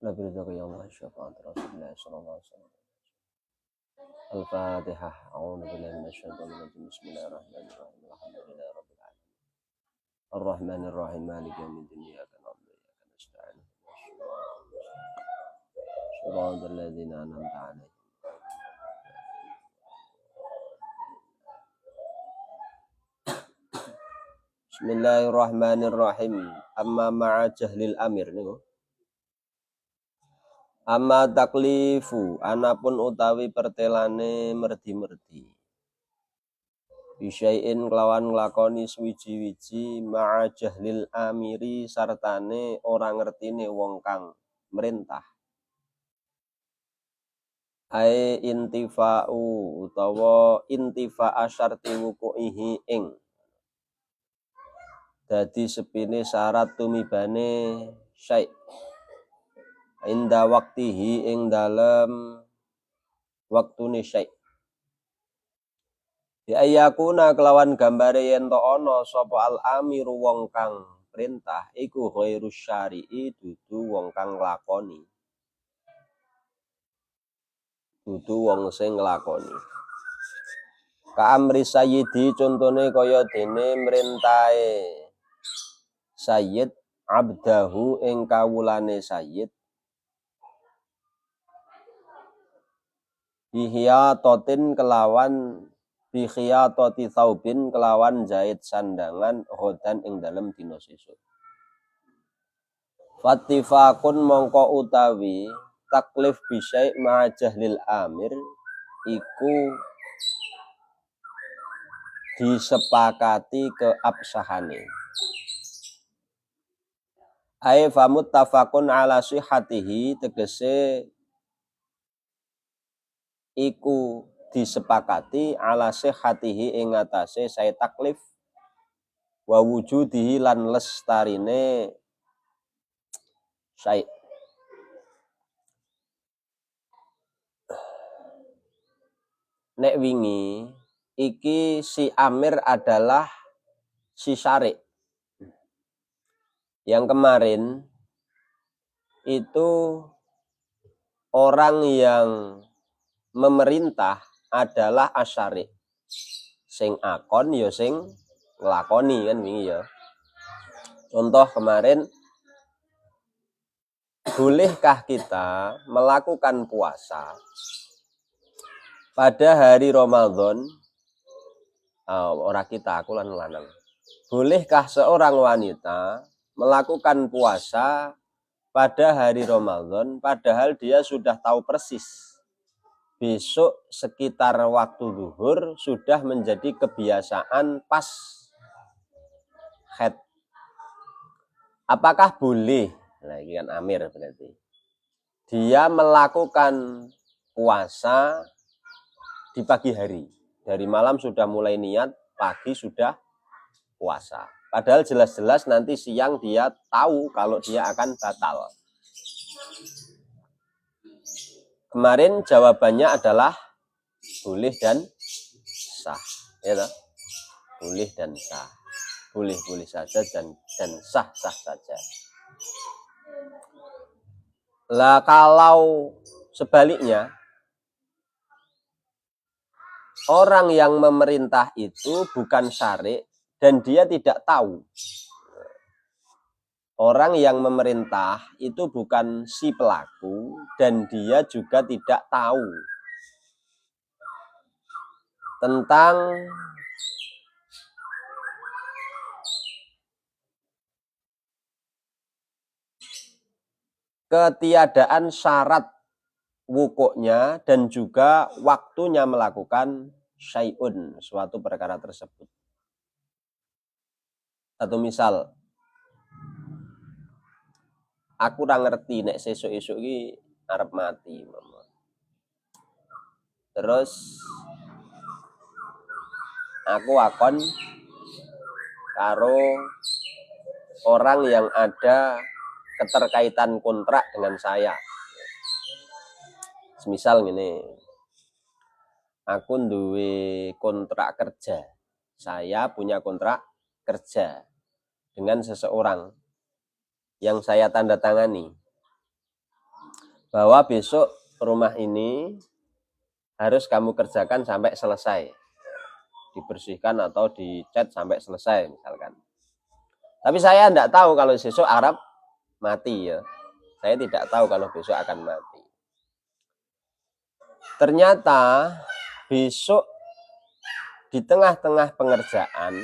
لا برزق يا الله الشفاعة رسول الله صلى الله عليه وسلم. الفاتحة. أعوذ بالله من الشيطان الرجيم. بسم الله الرحمن الرحيم. الحمد لله رب العالمين الرحمن الرحيم مالك يوم الدين إياك نعبد وإياك نستعين صراط الذين أنعمت عليهم. Bismillahirrahmanirrahim. Amma ma'a jahlil amir niku. Amma taklifu anapun utawi pertelane merdi-merdi. Bisyai'in kelawan nglakoni suwiji-wiji ma'a jahlil amiri sartane ora ngertine wong kang merintah. Ai intifa'u utawa intifa'a syarti wuku'ihi ing dadi sepine syarat tumibane syai' inda waktihi ing dalem waktune syai'. Di ayakuna kelawan gambare yen to ana sapa al amiru wong kang perintah iku ghairu syari'i dudu wong kang nglakoni. Dudu wong sing nglakoni. Ka amri sayyidi contone kaya dene merintahe sayyid abdahu ing kawulane sayyid bihiyatotin kelawan bihiyatoti thaubin kelawan jahit sandangan hodan ing dalem dina sesuk. Fattifakun mongko utawi taklif bisyai' ma'a jahlil amir iku disepakati keabsahane. Ai famut tafakun ala sihatihi tegese iku disepakati ala sihatihi ing atase saya taklif wa wujudihi lan lestarine syai'. Nek wingi iki si amir adalah si syari'. Yang kemarin itu orang yang memerintah adalah asyari'. Sing akon ya sing nglakoni kan wingi ya. Contoh kemarin, bolehkah kita melakukan puasa pada hari Ramadan? Ora kita, aku lan lanang. Bolehkah seorang wanita melakukan puasa pada hari Ramadan padahal dia sudah tahu persis besok sekitar waktu zuhur sudah menjadi kebiasaan pas haid. Apakah boleh? Nah, ini kan amir berarti. Dia melakukan puasa di pagi hari. Dari malam sudah mulai niat, pagi sudah puasa. Padahal jelas-jelas nanti siang dia tahu kalau dia akan batal. Kemarin jawabannya adalah boleh dan sah, ya toh? Boleh dan sah, boleh saja dan sah saja. Lah kalau sebaliknya, orang yang memerintah itu bukan syari' dan dia tidak tahu. Orang yang memerintah itu bukan si pelaku dan dia juga tidak tahu tentang ketiadaan syarat wukuknya dan juga waktunya melakukan syai'un, suatu perkara tersebut. Satu misal, aku ora ngerti nek sesuk-esuk iki arep mati, mama. Terus aku akon karo orang yang ada keterkaitan kontrak dengan saya. Semisal gini, aku duwe kontrak kerja. Saya punya kontrak kerja dengan seseorang yang saya tanda tangani. bahwa besok rumah ini harus kamu kerjakan sampai selesai, dibersihkan atau dicat sampai selesai misalkan. Tapi saya tidak tahu kalau besok Arab mati ya. Saya tidak tahu kalau besok akan mati. Ternyata besok di tengah-tengah pengerjaan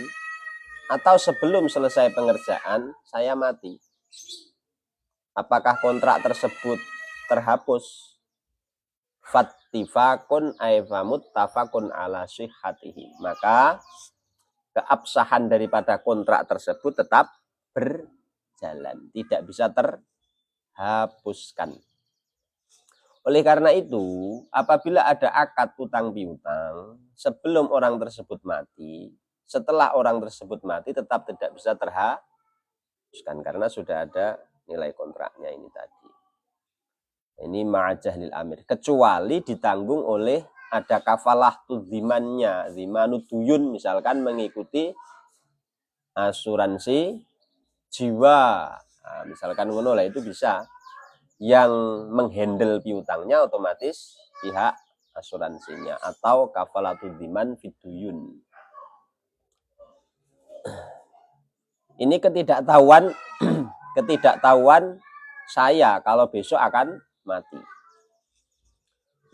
atau sebelum selesai pengerjaan saya mati. Apakah kontrak tersebut terhapus? Fattifakun aifamut tafakun ala sihhatihi. Maka keabsahan daripada kontrak tersebut tetap berjalan, tidak bisa terhapuskan. Oleh karena itu, apabila ada akad utang piutang sebelum orang tersebut mati, setelah orang tersebut mati tetap tidak bisa terhapuskan karena sudah ada nilai kontraknya ini tadi. Ini ma'ajahlil amir, kecuali ditanggung oleh ada kafalah tudzimannya, zimanutuyun misalkan mengikuti asuransi jiwa. Nah, misalkan ngono lah itu bisa. Yang menghandle piutangnya otomatis pihak asuransinya atau kafalatudziman fiduyun. Ini ketidaktahuan saya kalau besok akan mati.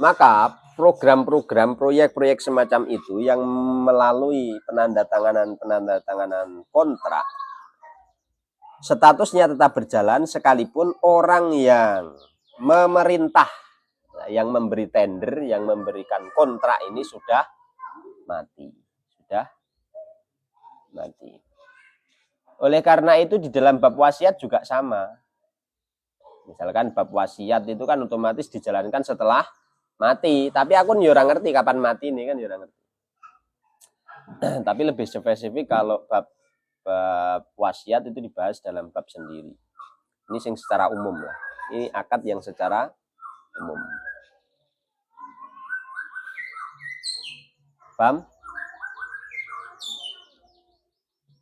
Maka program-program proyek-proyek semacam itu yang melalui penandatanganan kontrak statusnya tetap berjalan sekalipun orang yang memerintah, yang memberi tender, yang memberikan kontrak ini sudah mati. Oleh karena itu di dalam bab wasiat juga sama. Misalkan bab wasiat itu kan otomatis dijalankan setelah mati. Tapi aku ora ngerti kapan mati ini kan ora ngerti. Tapi lebih spesifik kalau bab wasiat itu dibahas dalam bab sendiri. Ini yang secara umum lah. Ini akad yang secara umum. Paham?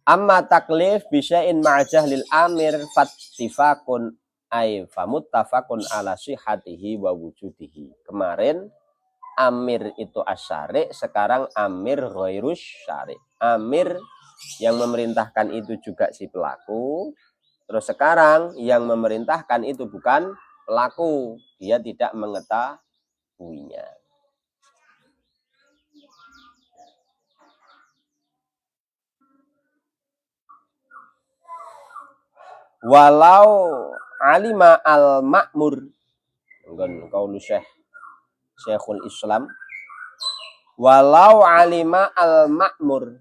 Amma taklif bisya'in ma'ajahlil amir fattifakun ay famuttafaqun ala sihhatihi wa wujudihi. Kemarin amir itu asyari, sekarang amir ghairus syari. Amir yang memerintahkan itu juga si pelaku. Terus sekarang yang memerintahkan itu bukan pelaku, dia tidak mengetahuinya. Walau alima al-ma'mur, qaulu Syekhul Islam, walau alima al-ma'mur,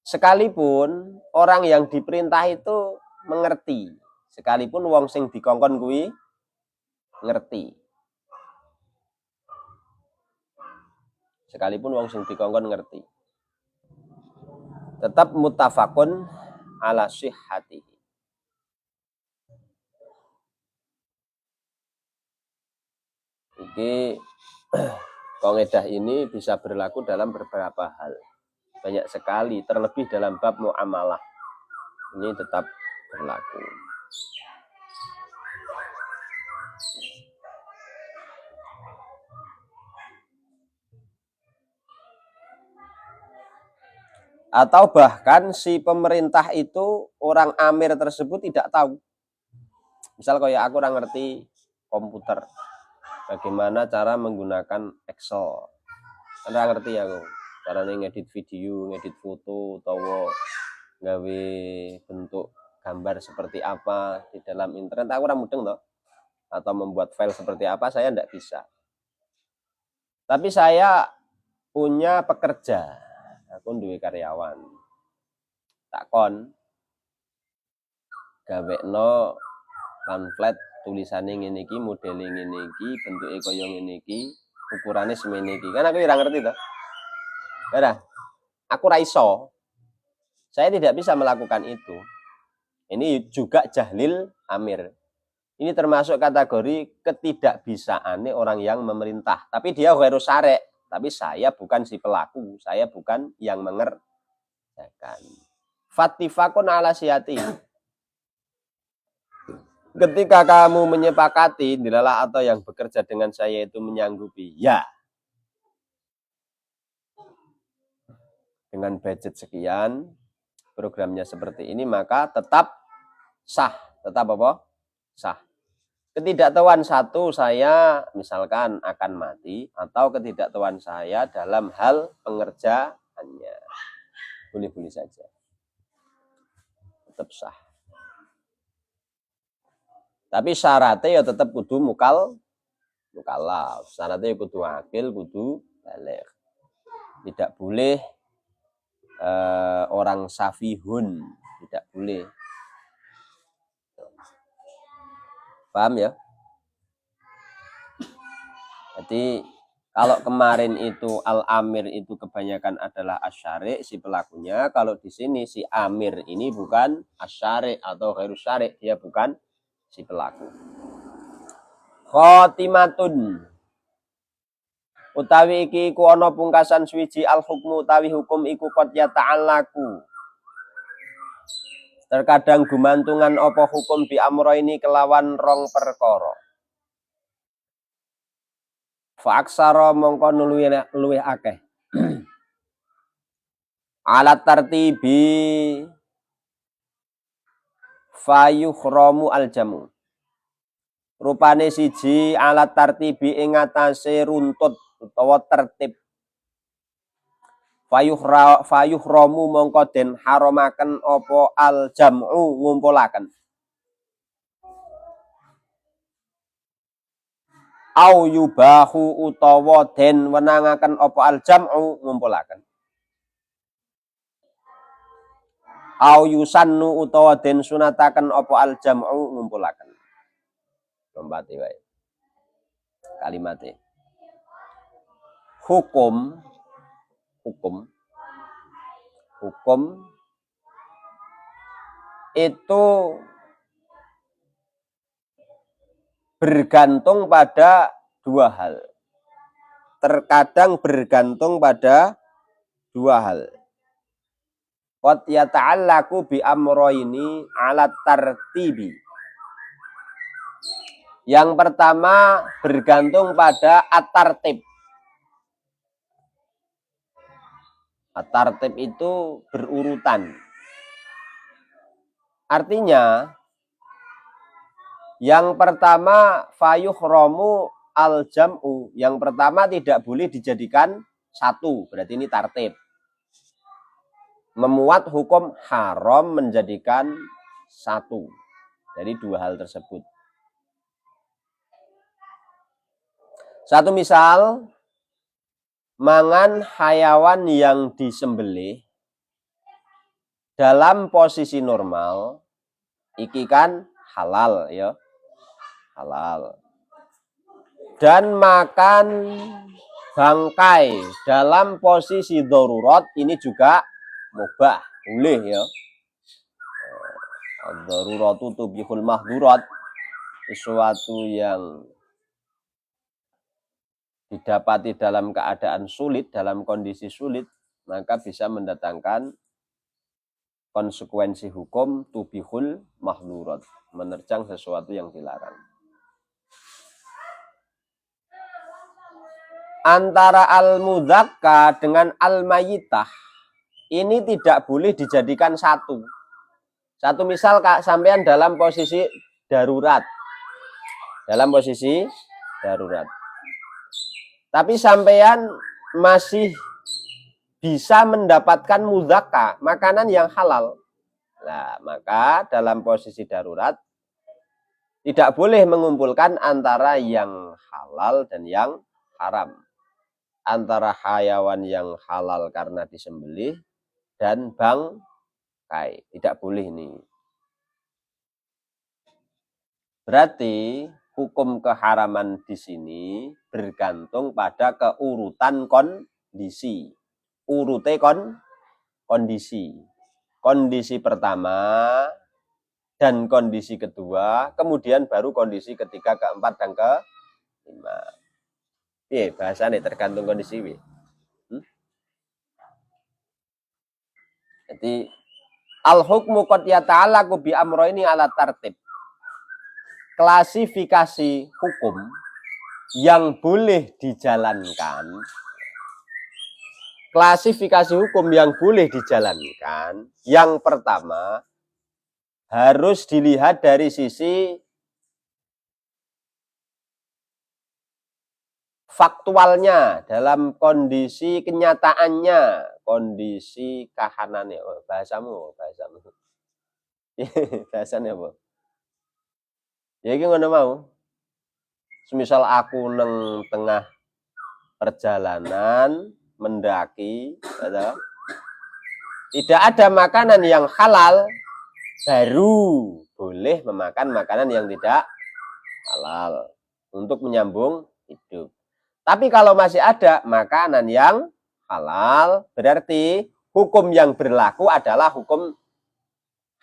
sekalipun orang yang diperintah itu mengerti, sekalipun wong sing dikongkon kuwi ngerti, sekalipun wong sing dikongkon ngerti, tetap muttafaqun ala sihhatihi. Iki kaidah ini bisa berlaku dalam beberapa hal. Banyak sekali, terlebih dalam bab muamalah. Ini tetap berlaku. Atau bahkan si pemerintah itu, orang amir tersebut tidak tahu. Misal kayak aku orang ngerti komputer, bagaimana cara menggunakan Excel. Anda ngerti aku, caranya ngedit video, ngedit foto, atau gawe bentuk gambar seperti apa di dalam internet. Aku orang mudeng toh. Atau membuat file seperti apa, saya tidak bisa. Tapi saya punya pekerja, aku duwe karyawan, takon gawekno pamflet tulisane ngene iki, modele ngene iki, bentuke kaya ngene iki, ukurane semene iki. Kan aku ora ngerti to. Ya, aku ra iso. Saya tidak bisa melakukan itu. Ini juga jahlil amir. Ini termasuk kategori ketidakbisaane orang yang memerintah. Tapi dia harus syarek. Tapi saya bukan si pelaku. Saya bukan yang mengerjakan. Fattifakun ala sihati. Ketika kamu menyepakati, dilalah atau yang bekerja dengan saya itu menyanggupi, ya. Dengan budget sekian, programnya seperti ini, maka tetap sah. Tetap apa? Sah. Ketidaktahuan satu, saya misalkan akan mati, atau ketidaktahuan saya dalam hal pengerjaannya. Boleh-boleh saja. Tetap sah. Tapi syaratnya ya tetap kudu mukallaf. Syaratnya ya kudu akil, kudu baligh. Tidak boleh orang safihun, tidak boleh. Paham ya? Jadi kalau kemarin itu al-amir itu kebanyakan adalah asyari si pelakunya, kalau di sini si amir ini bukan asyari atau ghairu syari, dia bukan si pelaku. Khotimatun utawi iki iku ana pungkasan suwiji al hukmu utawi hukum iku qad ya ta'allaku. Terkadang gumantungan apa hukum bi amro ini kelawan rong perkara. Fa aksara mongko luwih akeh. Alat tartibi fayukhramu aljamu. Rupane siji alat tartibi ing atase runtut utawa tertib. Fayukhramu mongko den haramaken apa aljam'u ngumpulaken. Au yubahu utawa den wenangaken apa aljam'u ngumpulaken. Au yusannu utawa den sunataken apa aljam'u ngumpulaken. Lompati wae. Kalimate. Hukum itu bergantung pada dua hal. Terkadang bergantung pada dua hal. Qad yata'allaku bi amroini alat tartibi. Yang pertama bergantung pada at-tartib. At-tartib itu berurutan. Artinya yang pertama fayukhramu al-jam'u. Yang pertama tidak boleh dijadikan satu. Berarti ini tartib. Memuat hukum haram menjadikan satu dari dua hal tersebut. Satu misal, mangan hayawan yang disembelih dalam posisi normal, iki kan halal ya, halal. Dan makan bangkai dalam posisi darurat ini juga mubah, boleh ya. Daruratu tubihul mahdurat, sesuatu yang didapati dalam keadaan sulit, dalam kondisi sulit, maka bisa mendatangkan konsekuensi hukum tubihul mahdurat, menerjang sesuatu yang dilarang. Antara al-mudzakka dengan al-mayitah ini tidak boleh dijadikan satu. Satu misal Kak, sampean dalam posisi darurat. Dalam posisi darurat. Tapi sampean masih bisa mendapatkan mudzakka, makanan yang halal. Nah, maka dalam posisi darurat tidak boleh mengumpulkan antara yang halal dan yang haram. Antara hayawan yang halal karena disembelih dan bangkai. Tidak boleh ini. Berarti hukum keharaman di sini bergantung pada keurutan kondisi. Urute kondisi. Kondisi pertama dan kondisi kedua, kemudian baru kondisi ketiga, keempat, dan kelima. Bahasanya tergantung kondisi. Jadi al-hukmu qad yata'allaqu bi amroini ala tartib. klasifikasi hukum yang boleh dijalankan, klasifikasi hukum yang boleh dijalankan, yang pertama harus dilihat dari sisi faktualnya, dalam kondisi kenyataannya, kondisi kahanannya. Oh, bahasamu. Bahasanya apa? Ya iki ngono mau. Semisal aku neng tengah perjalanan mendaki, atau tidak ada makanan yang halal, baru boleh memakan makanan yang tidak halal untuk menyambung hidup. Tapi kalau masih ada makanan yang halal, berarti hukum yang berlaku adalah hukum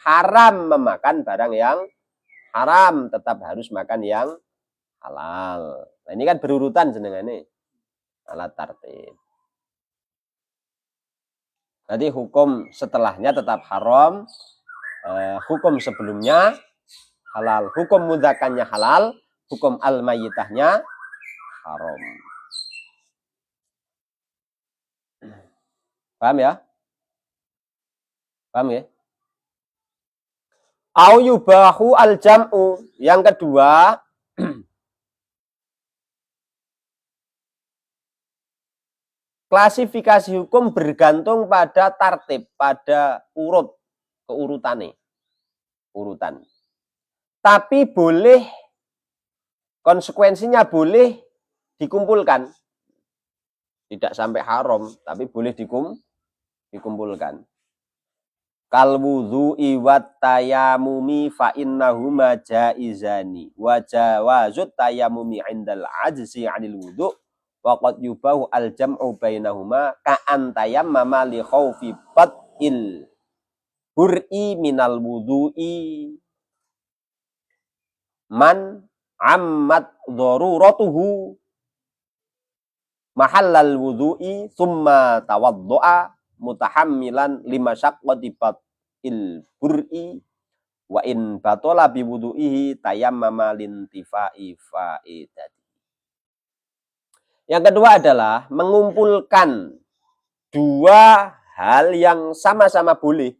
haram memakan barang yang haram, tetap harus makan yang halal. Nah, ini kan berurutan jenengane alat tartib. Jadi hukum setelahnya tetap haram, hukum sebelumnya halal, hukum mudzakannya halal, hukum al-mayyitahnya haram. Paham ya? Paham ya? Au yubahu al-jam'u. Yang kedua, klasifikasi hukum bergantung pada tartib, pada keurutan. Tapi boleh, konsekuensinya boleh dikumpulkan. Tidak sampai haram, tapi boleh dikumpulkan. Kal wudhu'i wat tayamumi fa innahuma jaizani wa jawazut tayamumi 'indal ajzi 'anil wudhu' wa qad yubahu al jam'u bainahuma ka an tayammama li khaufi batil bur'i minal wudhu'i man ammat daruratuhu mahallal wudhu'i thumma tawaddu'a mutahammilan lima syaqqati batil bur'i wa in batola bi wudhu'ihi tayammama lintifa'i faidati. Yang kedua adalah mengumpulkan dua hal yang sama-sama boleh.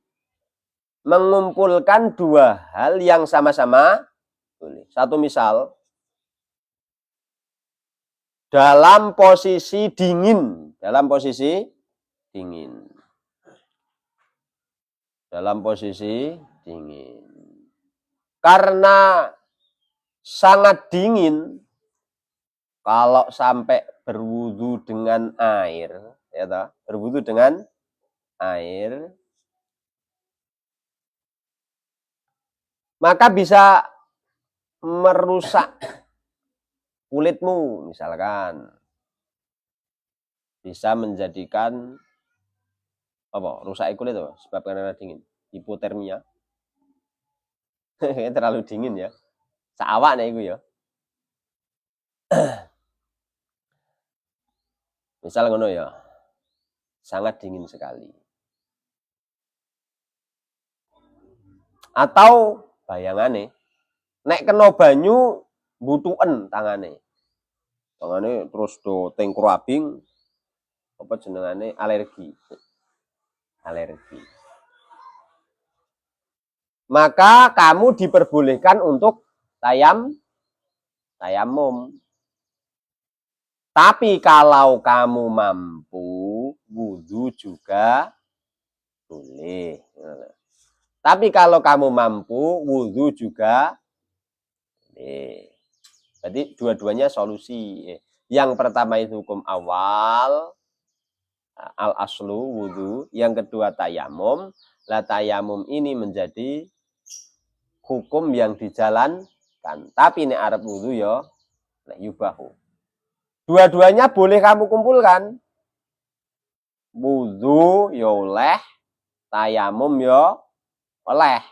Mengumpulkan dua hal yang sama-sama boleh. Satu misal, dalam posisi dingin. Dalam posisi dingin. Karena sangat dingin, kalau sampai berwudu dengan air, ya toh, berwudu dengan air, maka bisa merusak kulitmu, misalkan. Bisa menjadikan apa? Rusak kulit apa? Sebab karena dingin, hipotermia. Terlalu dingin ya. Saawak nih iku ya. Misal ngono ya. Sangat dingin sekali. Atau bayangane nek kena banyu butuhen tangane. Tangane terus do tengkurabing apa jenengane alergi. Maka kamu diperbolehkan untuk tayamum. Tapi kalau kamu mampu, wudu juga boleh. Tapi kalau kamu mampu, wudu juga boleh. Jadi dua-duanya solusi. Yang pertama itu hukum awal, al-aslu wudu. Yang kedua tayamum. Lah tayamum ini menjadi hukum yang dijalankan. Tapi ini arep wudu ya yubahu. Dua-duanya boleh kamu kumpulkan. Wudu ya oleh, tayamum ya oleh.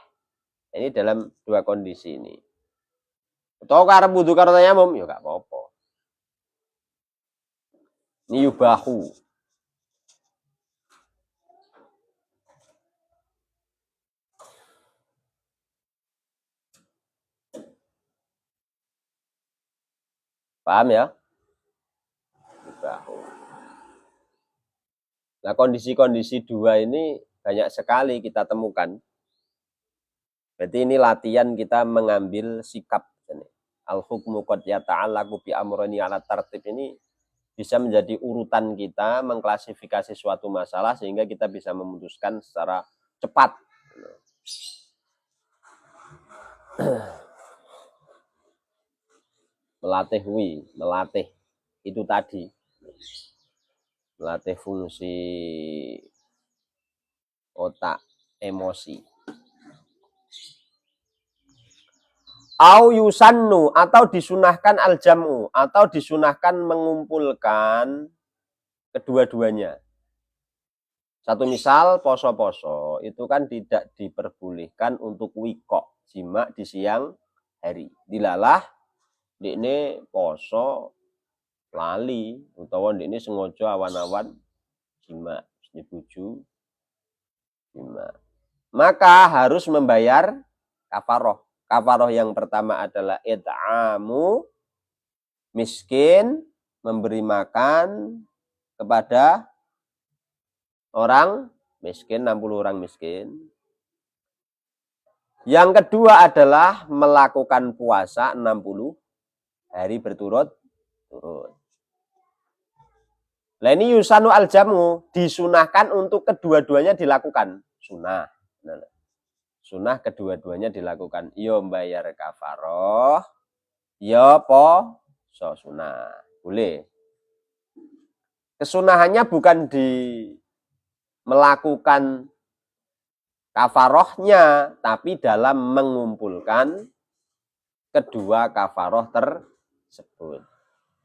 Ini dalam dua kondisi ini. Atau karena wudu karo tayamum ya gak apa-apa. Ini yubahu. Paham ya? Bahu. Nah, kondisi-kondisi dua ini banyak sekali kita temukan. Berarti ini latihan kita mengambil sikap. Al-hukmu qad yata'allaqu bi amrayni ala tartib ini bisa menjadi urutan kita mengklasifikasi suatu masalah sehingga kita bisa memutuskan secara cepat. Melatih itu tadi. Melatih fungsi otak, emosi. Au yusannu atau disunahkan al-jam'u atau disunahkan mengumpulkan kedua-duanya. Satu misal poso-poso itu kan tidak diperbolehkan untuk wikok jima di siang hari. Dilalah ini poso lali utawa ini sengaja awan-awan jima nyebuju jima. Maka harus membayar kafaroh. Kafaroh yang pertama adalah it'amu miskin, memberi makan kepada orang miskin, 60 orang miskin. Yang kedua adalah melakukan puasa 60 hari berturut-turut. Nah ini yusanu al-jamu disunahkan untuk kedua-duanya dilakukan. Sunnah. Sunnah kedua-duanya dilakukan. Yo bayar kafaroh, yo poso sunnah. Boleh. Kesunahannya bukan di melakukan kafarohnya, tapi dalam mengumpulkan kedua kafaroh tersebut.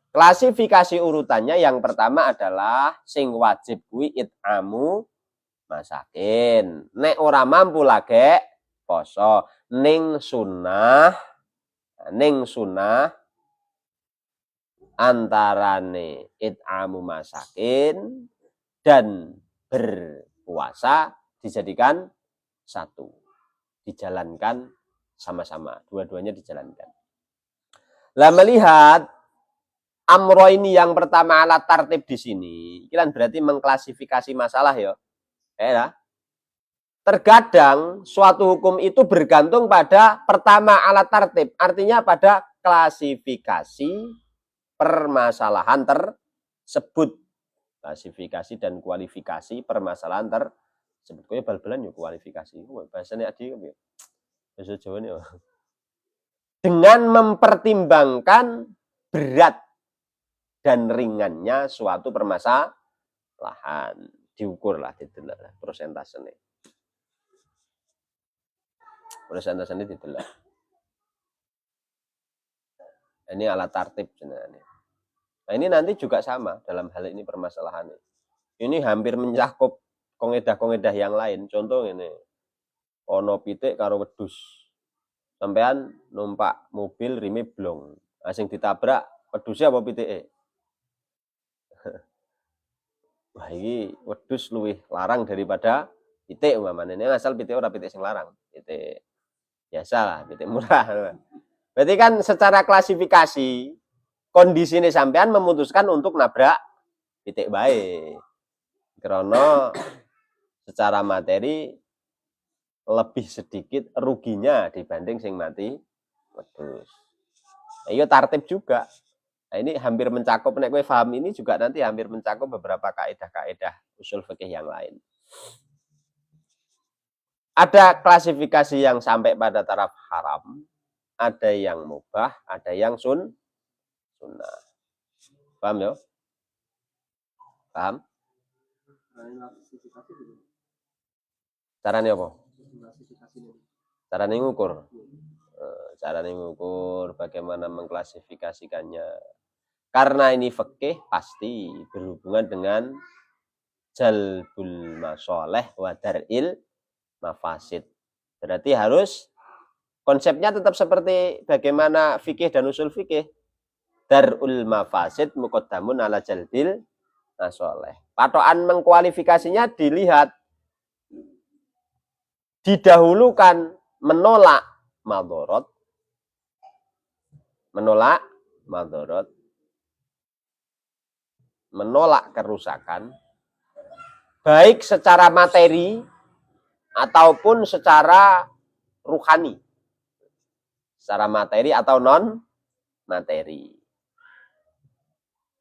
Klasifikasi urutannya yang pertama adalah sing wajib kuwi it'amu masakin. Nek ora mampu lagi poso. Ning sunnah antarane it'amu masakin dan berpuasa dijadikan satu. Dijalankan sama-sama. Dua-duanya dijalankan. Lah melihat amro ini yang pertama alat tartib di sini. Kan berarti mengklasifikasi masalah ya. Terkadang suatu hukum itu bergantung pada pertama alat tartib. Artinya pada klasifikasi permasalahan tersebut. Klasifikasi dan kualifikasi permasalahan tersebut. Kaya bal-balan ya kualifikasi. Bahasanya adi ya. Bahasa Jawa ini. Dengan mempertimbangkan berat dan ringannya suatu permasalahan. Diukurlah, didelok persentasenya. Persentasenya didelok. Ini alat tartib sebenarnya. Nah ini nanti juga sama dalam hal ini permasalahannya. Ini hampir mencakup kongedah-kongedah yang lain. Contoh ini, ono pitik karo wedhus. Sampean numpak mobil rime blong. Asing ditabrak wedhusnya apa pitike? Wah ini wedhus luwih larang daripada pitik umpamane. Ini asal pitik ora pitik sing larang. Pitik biasa lah, pitik murah. Berarti kan secara klasifikasi kondisi ini sampean memutuskan untuk nabrak pitik baik. Karena secara materi lebih sedikit ruginya dibanding sing mati wedhus. Nah, iya tartib juga. Nah, ini hampir mencakup, nek kowe paham ini juga nanti hampir mencakup beberapa kaidah-kaidah usul fikih yang lain. Ada klasifikasi yang sampai pada taraf haram, ada yang mubah, ada yang sunnah. Paham ya? Paham? Caranya apa? Caranya ngukur. Caranya ngukur bagaimana mengklasifikasikannya. Karena ini fikih pasti berhubungan dengan jalbul masoleh wa dar'il mafasid. Berarti harus konsepnya tetap seperti bagaimana fikih dan usul fikih. Dar'ul mafasid muqaddamun ala jalbil masoleh. Patokan mengkualifikasinya dilihat. Didahulukan menolak madorot. menolak kerusakan, baik secara materi ataupun secara ruhani. Secara materi atau non materi.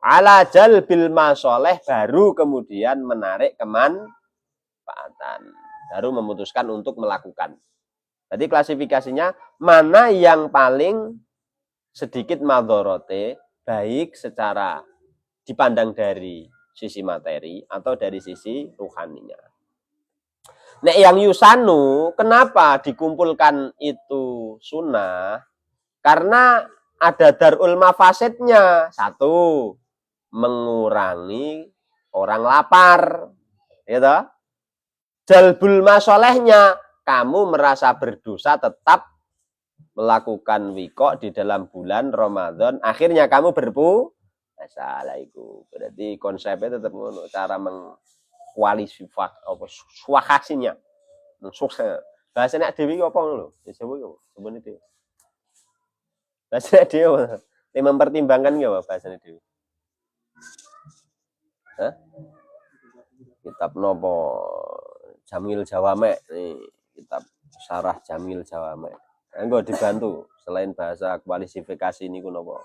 Ala jalbil masoleh, baru kemudian menarik kemanfaatan, baru memutuskan untuk melakukan. Jadi klasifikasinya mana yang paling sedikit madhorote, baik secara dipandang dari sisi materi atau dari sisi ruhaninya. Nek yang yusanu, kenapa dikumpulkan itu sunnah? Karena ada darul mafasidnya. Satu, mengurangi orang lapar, gitu. Jalbul masolehnya, kamu merasa berdosa tetap melakukan wikok di dalam bulan Ramadan, akhirnya kamu berpuasa. Berarti konsepnya tetap cara mengkualifikasi apa suakasinya. Bahasanya dewi apa lho? Sebenarnya dewi. Bahasanya dewi mempertimbangkan ya bahasanya dewi. Hah? Kitab nopo Jamil Jawame, nih kitab Syarah Jamil Jawame. Enggak dibantu selain bahasa kualifikasi niku nopo.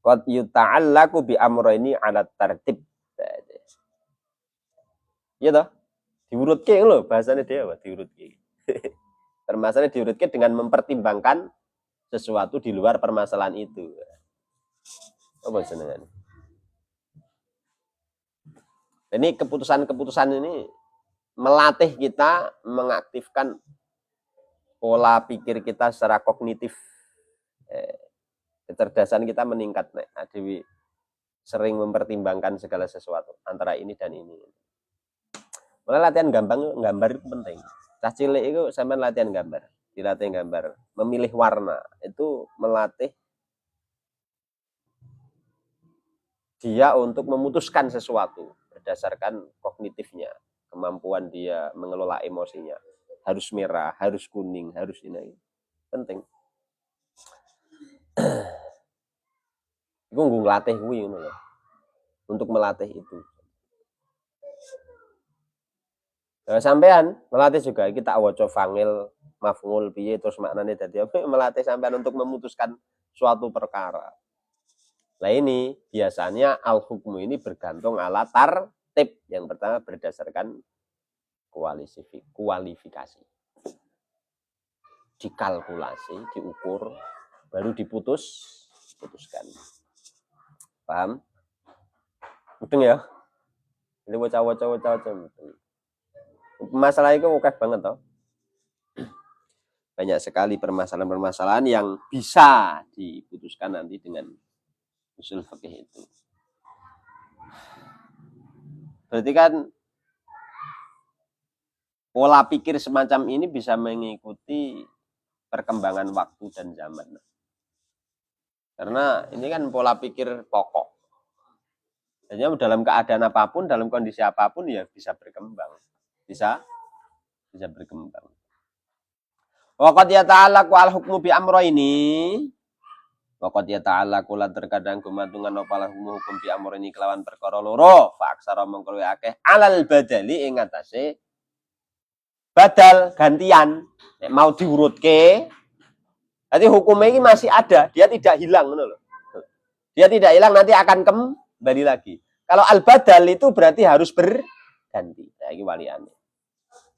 Qad yuta'allaku bi amrayni 'ala tartib. Iya toh? Diurutke lho bahasanya dia diurutke. Permasalahan diurutke dengan mempertimbangkan sesuatu di luar permasalahan itu. Apa jenengan? Ini keputusan-keputusan ini melatih kita mengaktifkan pola pikir kita secara kognitif. Kecerdasan kita meningkat. Dewi sering mempertimbangkan segala sesuatu antara ini dan ini. Mulai latihan gambar itu penting. Cah cilik itu sampean latihan gambar, dilatih gambar, memilih warna itu melatih dia untuk memutuskan sesuatu berdasarkan kognitifnya, kemampuan dia mengelola emosinya. Harus merah, harus kuning, harus ini. Penting. Iku nggo nglatih kuwi ngono lho. Untuk melatih itu. Sampean melatih juga kita waca fangil, maf'ul piye terus maknane dadi apa, melatih sampean untuk memutuskan suatu perkara. Nah ini biasanya al-hukmu ini bergantung ala tartib. Yang pertama berdasarkan kualifikasi. Dikalkulasi, diukur, baru diputuskan. Paham? Mudeng ya? Ini wacah-wacah. Masalah itu oke banget toh. Banyak sekali permasalahan-permasalahan yang bisa diputuskan nanti dengan usul fikih itu. Berarti kan pola pikir semacam ini bisa mengikuti perkembangan waktu dan zaman. Karena ini kan pola pikir pokok. Jadi dalam keadaan apapun, dalam kondisi apapun ya bisa berkembang. Bisa berkembang. Waqad yata'allaqu al-hukmu bi amrayni. Waqad yata'allaqu lan terkadang gumantungan apa hukum bi amrayni kelawan perkara loro, fa aksara mengko akeh alal badali ing atase badal gantian. Nek mau diurutke, nanti hukumnya ini masih ada, dia tidak hilang ngono lho. Dia tidak hilang, nanti akan kembali lagi. Kalau al-badal itu berarti harus berganti. Nah, ini waliane.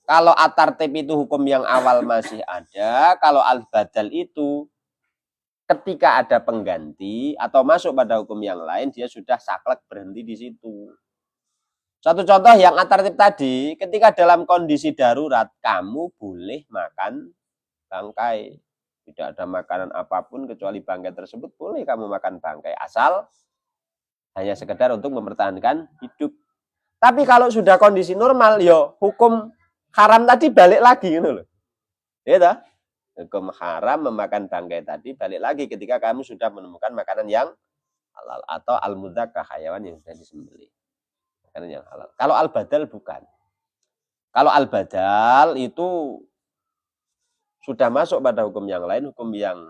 Kalau at-tartib itu hukum yang awal masih ada, kalau al-badal itu ketika ada pengganti atau masuk pada hukum yang lain, dia sudah saklek berhenti di situ. Satu contoh yang at-tartib tadi, ketika dalam kondisi darurat, kamu boleh makan bangkai. Tidak ada makanan apapun kecuali bangkai tersebut, boleh kamu makan bangkai. Asal hanya sekedar untuk mempertahankan hidup. Tapi kalau sudah kondisi normal, yo hukum haram tadi balik lagi, gitu loh. Ya, hukum haram memakan bangkai tadi balik lagi ketika kamu sudah menemukan makanan yang halal atau al-mudzakah, hayawan yang sudah disembelih. Makanan yang halal. Kalau al-badal bukan. Kalau al-badal itu sudah masuk pada hukum yang lain, hukum yang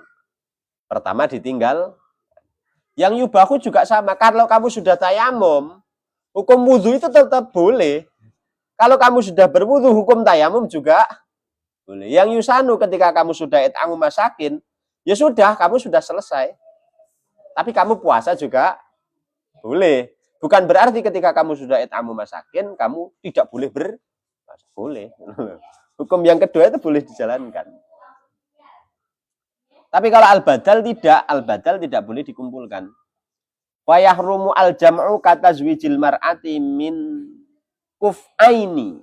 pertama ditinggal. Yang yubahu juga sama. Kalau kamu sudah tayamum, hukum wudhu itu tetap boleh. Kalau kamu sudah berwudhu, hukum tayamum juga boleh. Yang yusanu ketika kamu sudah it'amu masakin, ya sudah, kamu sudah selesai. Tapi kamu puasa juga boleh. Bukan berarti ketika kamu sudah it'amu masakin, kamu tidak boleh berpuasa. Boleh. Hukum yang kedua itu boleh dijalankan. Tapi kalau al-badal tidak boleh dikumpulkan. Wa yahrumu al-jam'u kata zwijil mar'ati min kuf'aini.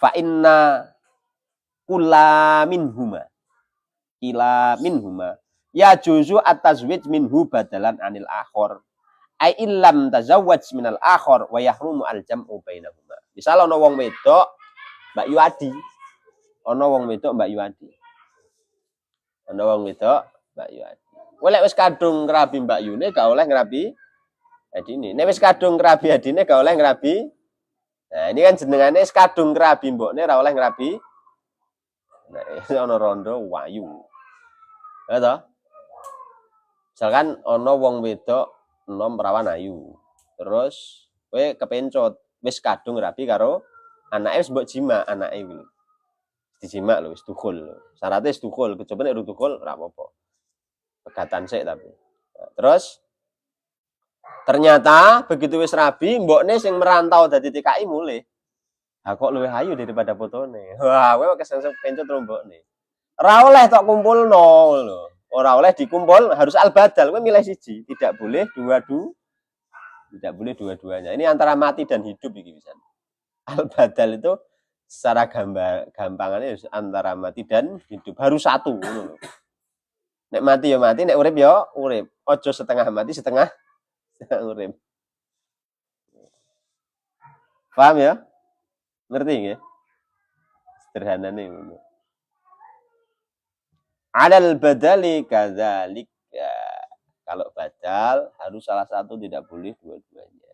Fa inna kula minhuma. Ila minhuma. Ya juzu at-tazwij minhu badalan anil akhor. Ai illam tazawwaj minal akhor wa yahrumu al-jam'u bainahuma. Misal ana wong wedok Mbak Yuadi. Ana wong wedok Mbak Yuadi. Ana wong wedok Mbak Yuadi. Oleh wis kadung ngrabi Mbak Yune gak oleh ngrabi adine. Nek wis kadung ngrabi adine gak oleh ngrabi. Nah, ini kan jenengane wis kadung ngrabi mbokne ora oleh ngrabi. Nah, ana rondo wayu. Ya toh? Misalkan ana wong wedok enom perawan ayu. Terus kowe kepencot wis kadung ngrabi karo anake wis mbok jima anake kuwi. Dijima lho wis dukul lho. Syaratnya wis dukul, kecoba nek dukul ora apa-apa. Pegatan sik tapi. Nah, terus ternyata begitu wis rabi, mbokne sing merantau dadi TKI mulih. Ha kok luwih ayu daripada fotone. Wah, kowe kesensep pencet karo mbokne. Ora oleh tok kumpulno lho. Ora oleh dikumpul, harus al-badal. Kowe milih siji, tidak boleh tidak boleh dua-duanya. Ini antara mati dan hidup iki bisa. Al-badal itu secara gampangannya antara mati dan hidup. Harus satu ngono lho. Nek mati ya mati, nek urip ya urip. Ojo setengah mati, setengah urip. Paham ya? Ngerti nggih? Sederhanane ngono. Alal badali kadzalik. Ya, kalau badal harus salah satu, tidak boleh dua-duanya.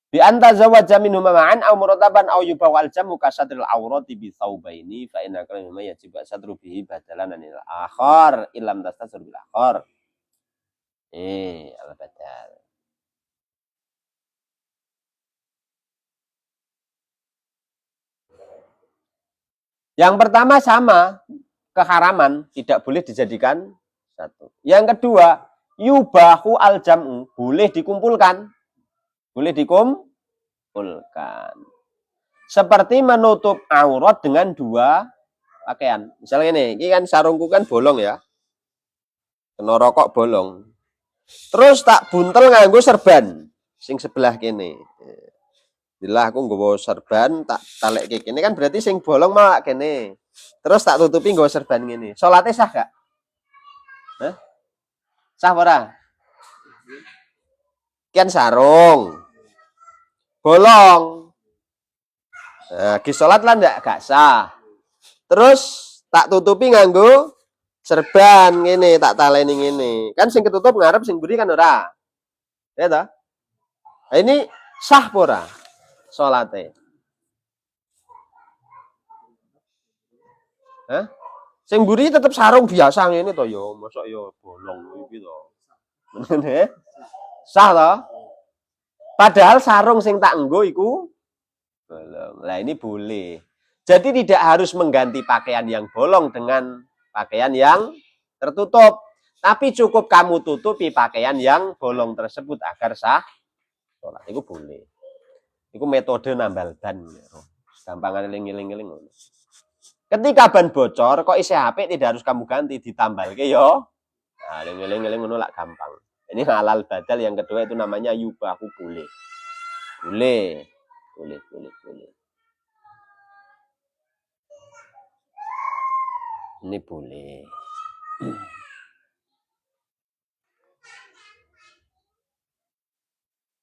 Bi anta zawaja minhu ma'an aw murataban aw yubawal jamu kasatril awrati bi thawbaini fa inna kalama yajib satru bihi badalan anil akhar illam tastasir bil akhar. Al badal. Yang pertama sama, keharaman, tidak boleh dijadikan satu. Yang kedua, yubahu al jam'u, boleh dikumpulkan. Boleh dikumpulkan. Seperti menutup aurat dengan dua pakaian. Misalnya ini kan sarungku kan bolong ya. Kena rokok bolong. Terus tak buntel nganggo serban sing sebelah kene. Bila aku nggawa serban tak talekke kene kan berarti sing bolong malah kene. Terus tak tutupi nggawa serban ngene. Salate sah gak? Hah? Sah ora? Kian sarung. Bolong. Nah, ki salat lah gak sah. Terus tak tutupi nganggo serban ngene, tak taleni ngene. Kan sing ketutup ngarep sing mburi kan ora. Ya ta? Nah, ini sah ora? Salate. Hah? Sing mburi tetep sarung biasa ngene to ya, mosok ya bolong iki to. Ngene. Sah to? Padahal sarung sing tak nggo iku bolong. Lah ini boleh. Jadi tidak harus mengganti pakaian yang bolong dengan pakaian yang tertutup. Tapi cukup kamu tutupi pakaian yang bolong tersebut agar sah sholat. Itu boleh. Itu metode nambal ban. Gampangan eling-eling. Ketika ban bocor, kok isi HP tidak harus kamu ganti, ditambal ke yo. Nah, eling-eling ngono lak gampang. Ini halal badal yang kedua itu namanya yubahu boleh. Boleh. Ini boleh.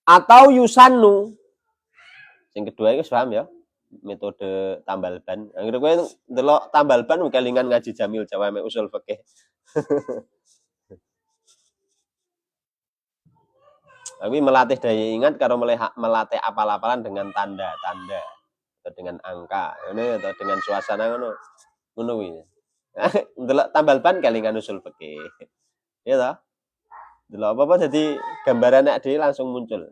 Atau yusannu. Yang kedua itu paham ya? Metode tambal ban. Akhirnya gue ndelok tambal ban kelingan ngaji Jamil Jawa mek usul fikih. Tapi melatih daya ingat karo melatih apal-apalan dengan tanda-tanda atau dengan angka, ini atau dengan suasana ngono. Ngono kuwi. Ndelok tambal ban kelingan usul fikih. Ya toh? Delok apa-apa jadi gambaran nek dhewe langsung muncul.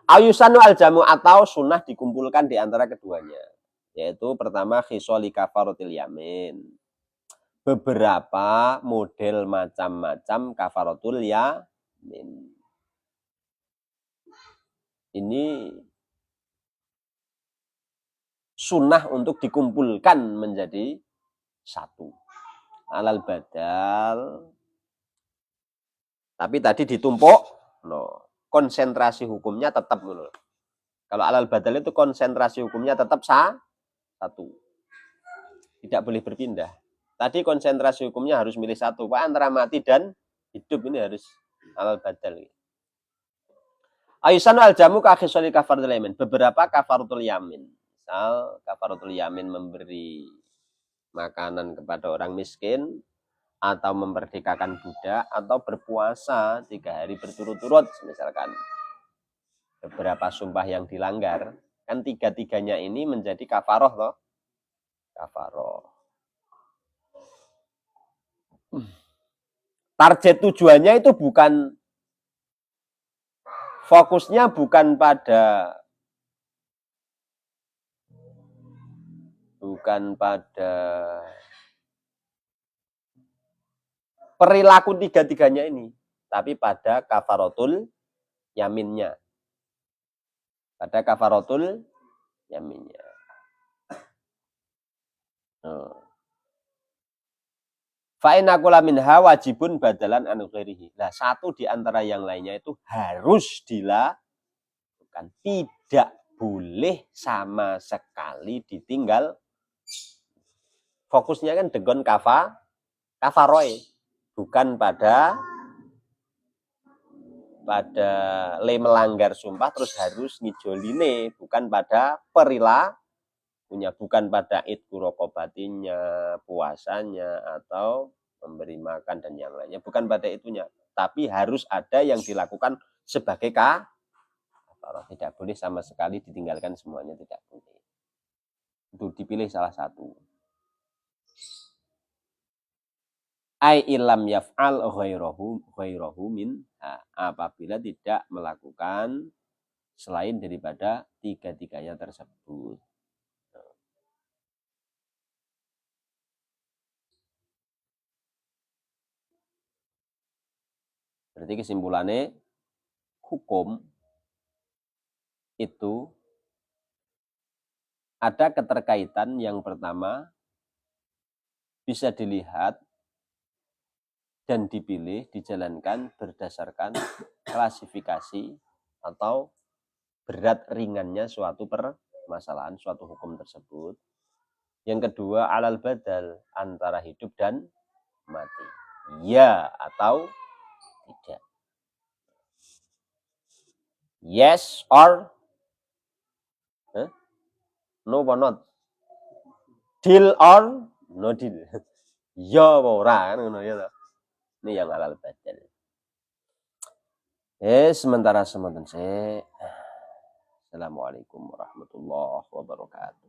Ayusanu aljamu atau sunnah dikumpulkan di antara keduanya. Yaitu pertama khisoli kafaratul yamin. Beberapa model macam-macam kafaratul yamin. Ini sunnah untuk dikumpulkan menjadi satu. Alal badal. Tapi tadi ditumpuk, no. Konsentrasi hukumnya tetap dulu. Kalau alal badal itu konsentrasi hukumnya tetap satu. Tidak boleh berpindah. Tadi konsentrasi hukumnya harus milih satu. Pak, antara mati dan hidup ini harus alal badal. Ayusanu aljamu kakhisoli kafaratul yamin. Beberapa kafaratul yamin. Misal kafaratul yamin memberi makanan kepada orang miskin, atau memerdekakan budak, atau berpuasa 3 hari berturut-turut, misalkan beberapa sumpah yang dilanggar, kan 3-3-nya ini menjadi kafaroh toh, kafaroh. Target tujuannya itu bukan, fokusnya bukan pada perilaku 3-3-nya ini, tapi pada kafaratul yaminnya. Pada kafaratul yaminnya. Fa'inakula minha wajibun badalan anu ghairihi. Nah, satu di antara yang lainnya itu harus dilakukan. Tidak boleh sama sekali ditinggal. Fokusnya kan degon kafaroy. Bukan pada le melanggar sumpah terus harus ngijoline. Bukan pada perilakunya. Bukan pada idku rokobatinya, puasanya, atau memberi makan dan yang lainnya. Bukan pada itunya. Tapi harus ada yang dilakukan sebagai kafaroh. Tidak boleh sama sekali ditinggalkan semuanya. Tidak boleh. Itu dipilih salah satu. Ai ilam yaf'al ghairahu min apabila tidak melakukan selain daripada 3-3-nya tersebut. Berarti kesimpulannya hukum itu ada keterkaitan yang pertama bisa dilihat dan dipilih, dijalankan berdasarkan klasifikasi atau berat ringannya suatu permasalahan, suatu hukum tersebut. Yang kedua, alal badal, antara hidup dan mati. Ya atau tidak. Yes or no or not. Deal or no deal. Ya ora kan ngono ya. Ini yang alal badal. Sementara semonten se. Assalamualaikum warahmatullahi wabarakatuh.